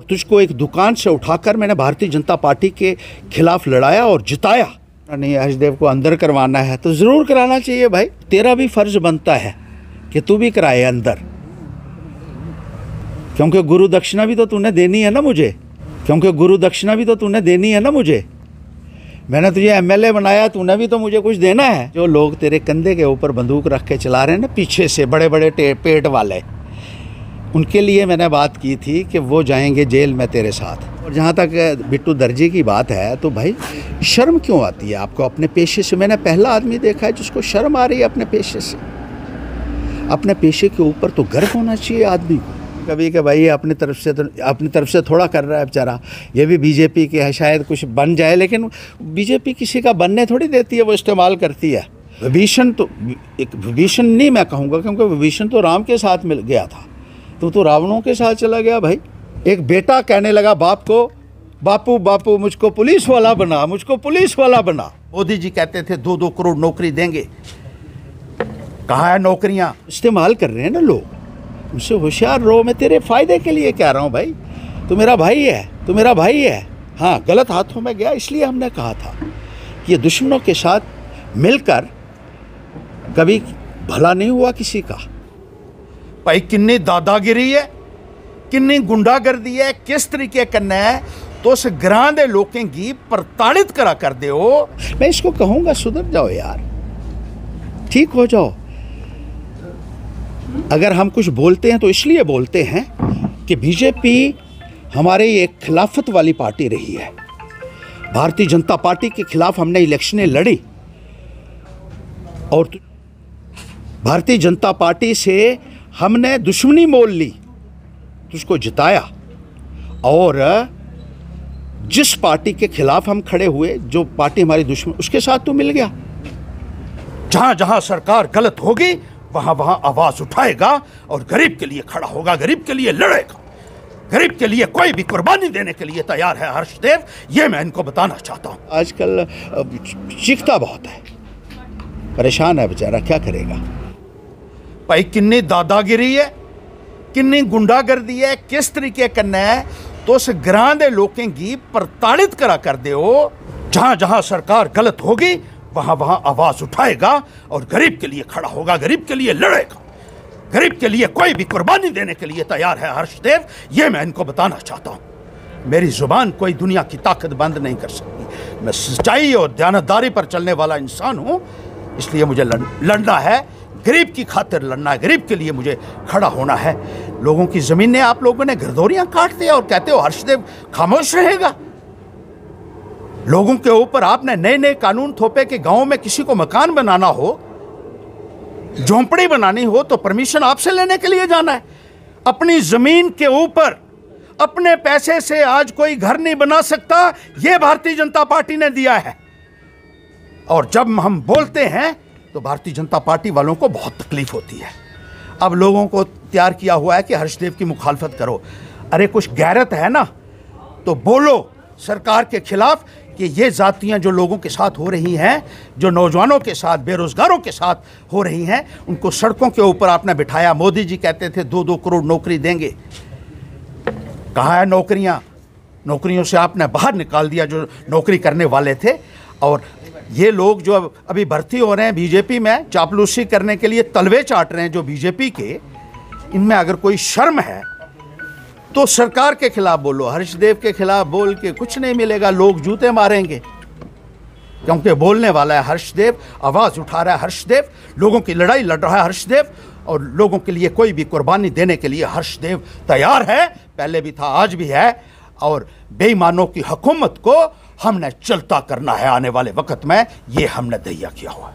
तुझको एक दुकान से उठाकर मैंने भारतीय जनता पार्टी के खिलाफ लड़ाया और जिताया। नहीं, हर्षदेव को अंदर करवाना है तो ज़रूर कराना चाहिए भाई, तेरा भी फ़र्ज़ बनता है कि तू भी कराए अंदर, क्योंकि गुरु दक्षिणा भी तो तूने देनी है ना मुझे, मैंने तुझे एमएलए बनाया, तूने भी तो मुझे कुछ देना है। जो लोग तेरे कंधे के ऊपर बंदूक रख के चला रहे हैं ना पीछे से, बड़े बड़े पेट वाले, उनके लिए मैंने बात की थी कि वो जाएंगे जेल में तेरे साथ। और जहाँ तक बिट्टू दर्जी की बात है, तो भाई शर्म क्यों आती है आपको अपने पेशे से? मैंने पहला आदमी देखा है जिसको शर्म आ रही है अपने पेशे से। अपने पेशे के ऊपर तो गर्व होना चाहिए आदमी को। कभी कि भाई अपनी तरफ से थोड़ा कर रहा है बेचारा, ये भी बीजेपी के है, शायद कुछ बन जाए, लेकिन बीजेपी किसी का बनने थोड़ी देती है, वो इस्तेमाल करती है। विभीषण तो एक विभीषण नहीं मैं कहूँगा, क्योंकि विभीषण तो राम के साथ मिल गया था, तो रावणों के साथ चला गया भाई। एक बेटा कहने लगा बाप को, बापू बापू मुझको पुलिस वाला बना, मुझको पुलिस वाला बना। मोदी जी कहते थे 2-2 करोड़ नौकरी देंगे, कहाँ है नौकरियाँ? इस्तेमाल कर रहे हैं ना लोग, उनसे होशियार रहो। मैं तेरे फायदे के लिए कह रहा हूँ भाई, तू मेरा भाई है, हाँ गलत हाथों में गया, इसलिए हमने कहा था कि ये दुश्मनों के साथ मिलकर कभी भला नहीं हुआ किसी का। भाई किन्नी दादागिरी है, किन्नी गुंडागर्दी है, किस तरीके करना है, तो उस ग्रां दे लोकें गी प्रताड़ित करा कर दे हो। मैं इसको कहूँगा सुधर जाओ यार, ठीक हो जाओ। अगर हम कुछ बोलते हैं तो इसलिए बोलते हैं कि बीजेपी हमारे एक खिलाफत वाली पार्टी रही है। भारतीय जनता पार्टी के खिलाफ हमने इलेक्शनें लड़ी और भारतीय जनता पार्टी से हमने दुश्मनी मोल ली, उसको जिताया। और जिस पार्टी के खिलाफ हम खड़े हुए, जो पार्टी हमारी दुश्मन, उसके साथ तो मिल गया। जहां जहां सरकार गलत होगी वहां वहां आवाज उठाएगा और गरीब के लिए खड़ा होगा, गरीब के लिए लड़ेगा, गरीब के लिए कोई भी कुर्बानी देने के लिए तैयार है हर्षदेव। ये मैं इनको बताना चाहता हूं। आजकल चीखता बहुत है, परेशान है बेचारा, क्या करेगा भाई। किन्नी दादागिरी है, किन्नी गुंडागर्दी है, किस तरीके करना है, तो उस ग्रां दे लोकें गी प्रताड़ित करा कर दे हो। जहां जहां सरकार गलत होगी वहां वहां आवाज उठाएगा और गरीब के लिए खड़ा होगा, गरीब के लिए लड़ेगा, गरीब के लिए कोई भी कुर्बानी देने के लिए तैयार है हर्षदेव। ये मैं इनको बताना चाहता हूं। मेरी जुबान कोई दुनिया की ताकत बंद नहीं कर सकती। मैं सच्चाई और दयानतदारी पर चलने वाला इंसान हूं, इसलिए मुझे लड़ना है, गरीब की खातिर लड़ना है, गरीब के लिए मुझे खड़ा होना है। लोगों की जमीनें आप लोगों ने घरदौरियां काट दिया और कहते हो हर्षदेव खामोश रहेगा। लोगों के ऊपर आपने नए नए कानून थोपे कि गांव में किसी को मकान बनाना हो, झोंपड़ी बनानी हो तो परमिशन आपसे लेने के लिए जाना है। अपनी जमीन के ऊपर अपने पैसे से आज कोई घर नहीं बना सकता, यह भारतीय जनता पार्टी ने दिया है। और जब हम बोलते हैं तो भारतीय जनता पार्टी वालों को बहुत तकलीफ होती है। अब लोगों को तैयार किया हुआ है कि हर्षदेव की मुखालफत करो। अरे कुछ गैरत है ना तो बोलो सरकार के खिलाफ कि ये जातियां जो लोगों के साथ हो रही हैं, जो नौजवानों के साथ, बेरोजगारों के साथ हो रही हैं, उनको सड़कों के ऊपर आपने बिठाया। मोदी जी कहते थे 2-2 करोड़ नौकरी देंगे, कहाँ है नौकरियां? नौकरियों से आपने बाहर निकाल दिया जो नौकरी करने वाले थे। और ये लोग जो अभी भर्ती हो रहे हैं बीजेपी में, चापलूसी करने के लिए तलवे चाट रहे हैं जो बीजेपी के, इनमें अगर कोई शर्म है तो सरकार के खिलाफ बोलो। हर्षदेव के खिलाफ बोल के कुछ नहीं मिलेगा, लोग जूते मारेंगे, क्योंकि बोलने वाला है हर्षदेव, आवाज उठा रहा है हर्षदेव, लोगों की लड़ाई लड़ रहा है हर्षदेव, और लोगों के लिए कोई भी कुर्बानी देने के लिए हर्षदेव तैयार है। पहले भी था, आज भी है। और बेईमानों की हुकूमत को हमने चलता करना है आने वाले वक्त में, ये हमने तैयार किया हुआ है।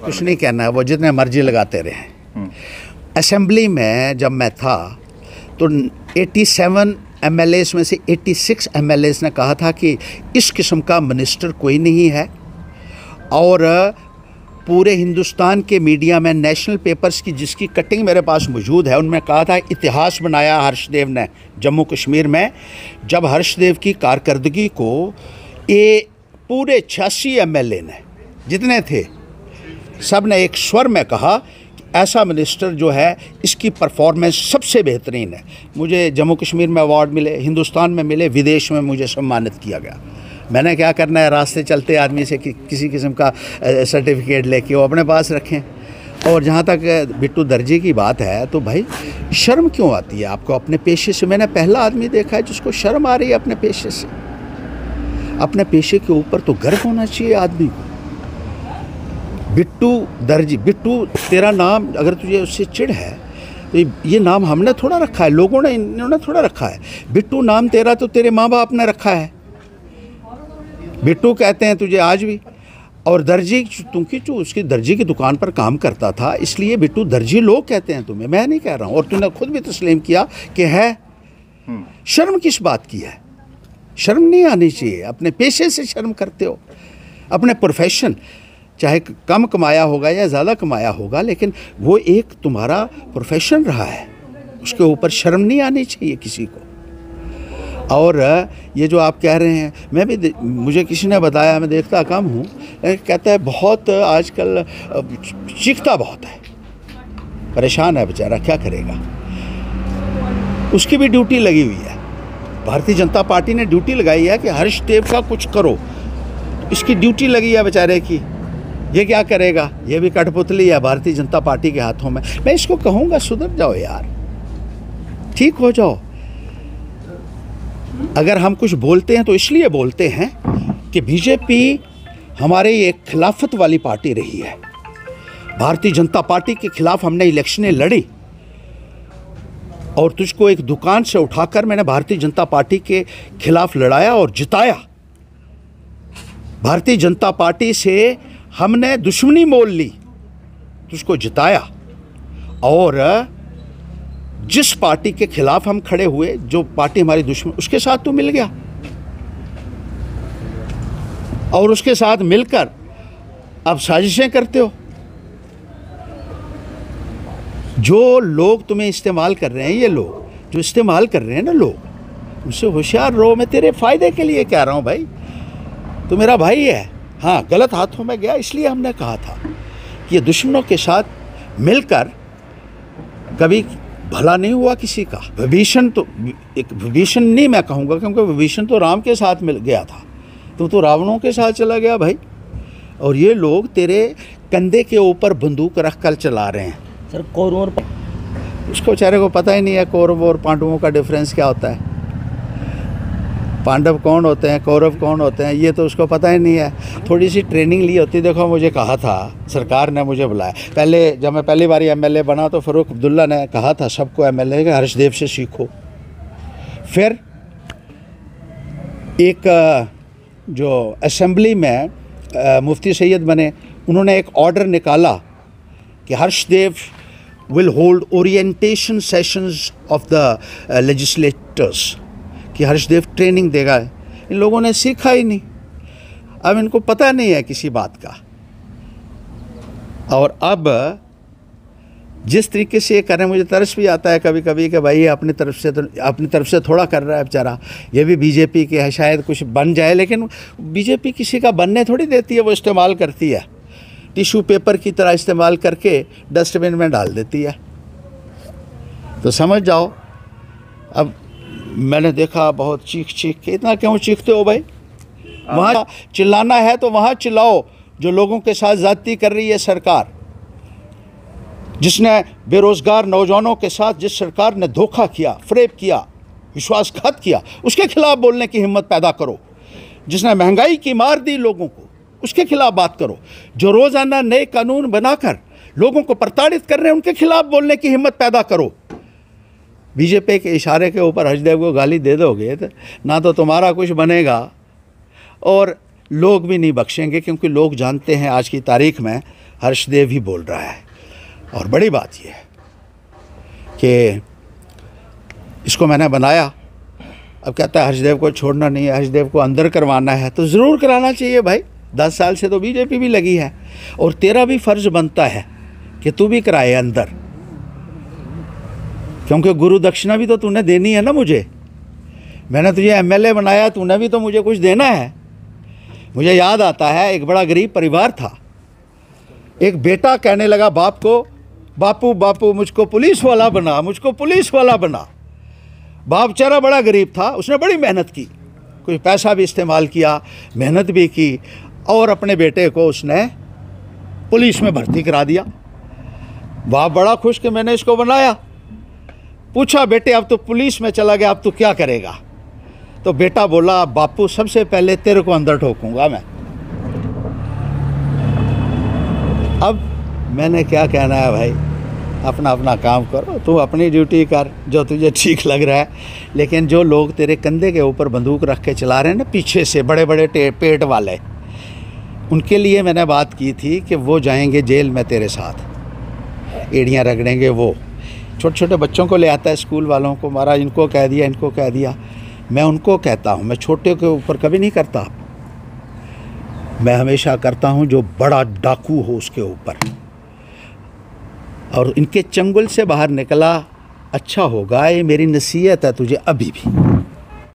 कुछ नहीं कहना है, वो जितने मर्जी लगाते रहे। असेंबली में जब मैं था तो 87 MLAs में से 86 MLAs ने कहा था कि इस किस्म का मिनिस्टर कोई नहीं है। और पूरे हिंदुस्तान के मीडिया में, नेशनल पेपर्स की जिसकी कटिंग मेरे पास मौजूद है, उनमें कहा था इतिहास बनाया हर्षदेव ने जम्मू कश्मीर में। जब हर्षदेव की कारकर्दगी को ये पूरे 86 MLA ने जितने थे, सब ने एक स्वर में कहा कि ऐसा मिनिस्टर जो है इसकी परफॉर्मेंस सबसे बेहतरीन है। मुझे जम्मू कश्मीर में अवार्ड मिले, हिंदुस्तान में मिले, विदेश में मुझे सम्मानित किया गया। मैंने क्या करना है, रास्ते चलते आदमी से किसी किस्म का सर्टिफिकेट लेके वो अपने पास रखें। और जहाँ तक बिट्टू दर्जी की बात है तो भाई शर्म क्यों आती है आपको अपने पेशे से? मैंने पहला आदमी देखा है जिसको शर्म आ रही है अपने पेशे से। अपने पेशे के ऊपर तो गर्व होना चाहिए आदमी को। बिट्टू दर्जी, बिट्टू तेरा नाम अगर तुझे उससे चिढ़ है तो ये नाम हमने थोड़ा रखा है, लोगों ने, इन्होंने थोड़ा रखा है। बिट्टू नाम तेरा तो तेरे माँ बाप ने रखा है। बिट्टू कहते हैं तुझे आज भी। और दर्जी, क्योंकि जो उसकी दर्जी की दुकान पर काम करता था इसलिए बिट्टू दर्जी लोग कहते हैं तुम्हें, मैं नहीं कह रहा हूँ। और तूने खुद भी तस्लीम किया कि है। शर्म किस बात की है? शर्म नहीं आनी चाहिए। अपने पेशे से शर्म करते हो, अपने प्रोफेशन, चाहे कम कमाया होगा या ज़्यादा कमाया होगा, लेकिन वो एक तुम्हारा प्रोफेशन रहा है, उसके ऊपर शर्म नहीं आनी चाहिए किसी को। और ये जो आप कह रहे हैं, मैं भी, मुझे किसी ने बताया, मैं देखता कम हूँ, कहता है बहुत आजकल चीखता बहुत है, परेशान है बेचारा, क्या करेगा। उसकी भी ड्यूटी लगी हुई है। भारतीय जनता पार्टी ने ड्यूटी लगाई है कि हर्षदेव का कुछ करो, इसकी ड्यूटी लगी है बेचारे की। ये क्या करेगा? ये भी कठपुतली है भारतीय जनता पार्टी के हाथों में। मैं इसको कहूँगा सुधर जाओ यार, ठीक हो जाओ। अगर हम कुछ बोलते हैं तो इसलिए बोलते हैं कि बीजेपी हमारे एक खिलाफत वाली पार्टी रही है। भारतीय जनता पार्टी के खिलाफ हमने इलेक्शनें लड़ी और तुझको एक दुकान से उठाकर मैंने भारतीय जनता पार्टी के खिलाफ लड़ाया और जिताया। भारतीय जनता पार्टी से हमने दुश्मनी मोल ली, तुझको जिताया। और जिस पार्टी के खिलाफ हम खड़े हुए, जो पार्टी हमारी दुश्मन, उसके साथ तू मिल गया और उसके साथ मिलकर अब साजिशें करते हो। जो लोग तुम्हें इस्तेमाल कर रहे हैं, ये लोग जो इस्तेमाल कर रहे हैं ना लोग, उनसे होशियार रहो। मैं तेरे फायदे के लिए कह रहा हूं भाई, तू मेरा भाई है। हाँ, गलत हाथों में गया, इसलिए हमने कहा था कि ये दुश्मनों के साथ मिलकर कभी भला नहीं हुआ किसी का। विभीषण तो, एक विभीषण नहीं मैं कहूँगा, क्योंकि विभीषण तो राम के साथ मिल गया था, तो रावणों के साथ चला गया भाई। और ये लोग तेरे कंधे के ऊपर बंदूक रख कर चला रहे हैं। सर, कौरव और उसको बेचारे को पता ही नहीं है कौरव और पांडवों का डिफरेंस क्या होता है। पांडव कौन होते हैं, कौरव कौन होते हैं, ये तो उसको पता ही नहीं है। थोड़ी सी ट्रेनिंग ली होती। देखो, मुझे कहा था, सरकार ने मुझे बुलाया, पहले जब मैं पहली बार एमएलए बना तो फारूक अब्दुल्ला ने कहा था सबको एमएलए के हर्षदेव से सीखो। फिर एक जो असेंबली में मुफ्ती सैयद बने, उन्होंने एक ऑर्डर निकाला कि Harshadeva will hold orientation sessions of the legislators, कि हर्षदेव ट्रेनिंग देगा। इन लोगों ने सीखा ही नहीं, अब इनको पता नहीं है किसी बात का। और अब जिस तरीके से ये कर रहे हैं, मुझे तरस भी आता है कभी कभी कि भाई ये अपनी तरफ से थोड़ा कर रहा है बेचारा। ये भी बीजेपी के है, शायद कुछ बन जाए, लेकिन बीजेपी किसी का बनने थोड़ी देती है, वो इस्तेमाल करती है, टिश्यू पेपर की तरह इस्तेमाल करके डस्टबिन में डाल देती है। तो समझ जाओ। अब मैंने देखा बहुत चीख के, इतना क्यों चीखते हो भाई? वहाँ चिल्लाना है तो वहाँ चिल्लाओ। जो लोगों के साथ ज़्यादती कर रही है सरकार, जिसने बेरोज़गार नौजवानों के साथ, जिस सरकार ने धोखा किया, फ्रेब किया, विश्वासघात किया, उसके खिलाफ बोलने की हिम्मत पैदा करो। जिसने महंगाई की मार दी लोगों को, उसके खिलाफ बात करो। जो रोज़ाना नए कानून बनाकर लोगों को प्रताड़ित कर रहे हैं, उनके खिलाफ बोलने की हिम्मत पैदा करो। बीजेपी के इशारे के ऊपर हर्षदेव को गाली दे दोगे तो ना तो तुम्हारा कुछ बनेगा और लोग भी नहीं बख्शेंगे, क्योंकि लोग जानते हैं आज की तारीख में हर्षदेव ही बोल रहा है। और बड़ी बात यह है कि इसको मैंने बनाया, अब कहता है हर्षदेव को छोड़ना नहीं है, हर्षदेव को अंदर करवाना है। तो ज़रूर कराना चाहिए भाई, 10 साल से तो बीजेपी भी लगी है और तेरा भी फ़र्ज़ बनता है कि तू भी कराए अंदर, क्योंकि गुरु दक्षिणा भी तो तूने देनी है ना मुझे। मैंने तुझे एमएलए बनाया, तूने भी तो मुझे कुछ देना है। मुझे याद आता है, एक बड़ा गरीब परिवार था, एक बेटा कहने लगा बाप को, बापू बापू मुझको पुलिस वाला बना, मुझको पुलिस वाला बना। बाप बेचारा बड़ा गरीब था, उसने बड़ी मेहनत की, कुछ पैसा भी इस्तेमाल किया, मेहनत भी की, और अपने बेटे को उसने पुलिस में भर्ती करा दिया। बाप बड़ा खुश कि मैंने इसको बनाया। पूछा, बेटे अब तो पुलिस में चला गया, अब तो क्या करेगा? तो बेटा बोला, बापू सबसे पहले तेरे को अंदर ठोकूंगा मैं। अब मैंने क्या कहना है भाई, अपना अपना काम करो, तू अपनी ड्यूटी कर जो तुझे ठीक लग रहा है। लेकिन जो लोग तेरे कंधे के ऊपर बंदूक रख के चला रहे हैं ना पीछे से, बड़े बड़े पेट वाले, उनके लिए मैंने बात की थी कि वो जाएंगे जेल में तेरे साथ, एड़ियाँ रगड़ेंगे। वो छोटे छोटे बच्चों को ले आता है स्कूल वालों को, महाराज इनको कह दिया, इनको कह दिया। मैं उनको कहता हूँ, मैं छोटे के ऊपर कभी नहीं करता, मैं हमेशा करता हूँ जो बड़ा डाकू हो उसके ऊपर। और इनके चंगुल से बाहर निकला अच्छा होगा, ये मेरी नसीहत है तुझे अभी भी।